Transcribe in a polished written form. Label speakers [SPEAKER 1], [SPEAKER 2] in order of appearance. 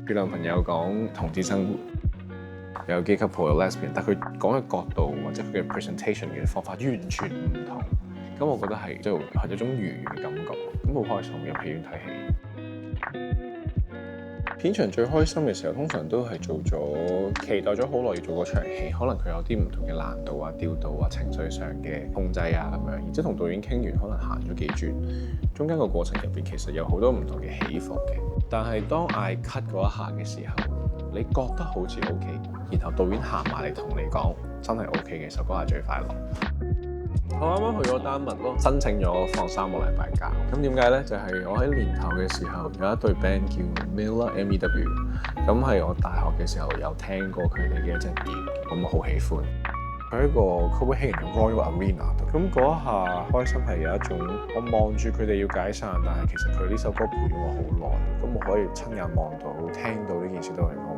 [SPEAKER 1] 佢男朋友講同志生活，有 gay couple 有 lesbian，但佢講嘅角度或者佢嘅 presentation 嘅方法完全唔同。咁我覺得係係一種愉悅嘅感覺，咁好開心入戲院睇戲。片場最開心嘅時候，通常都係做咗期待咗好耐要做嗰場戲，可能佢有啲唔同嘅難度啊、調度啊、情緒上嘅控制啊咁樣，然之後同導演傾完，可能行咗幾轉，中間個過程入邊其實有好多唔同嘅起伏嘅。但係當嗌 cut 嗰一下嘅時候，你覺得好似 OK， 然後導演行埋嚟同你講真係 OK嘅時候，嗰下最快樂。我啱啱去咗丹麥咯，申請咗放3個禮拜假。咁點解呢？就係我喺年頭嘅時候有一隊 band 叫 Miller MEW， 咁係我大學嘅時候有聽過佢哋嘅一隻碟，咁我好喜歡。佢喺個 Copenhagen 嘅 Royal Arena 度，咁嗰一下開心係有一種，我望住佢哋要解散，但係其實佢呢首歌陪咗我好耐，咁我可以親眼望到、聽到呢件事對我嚟講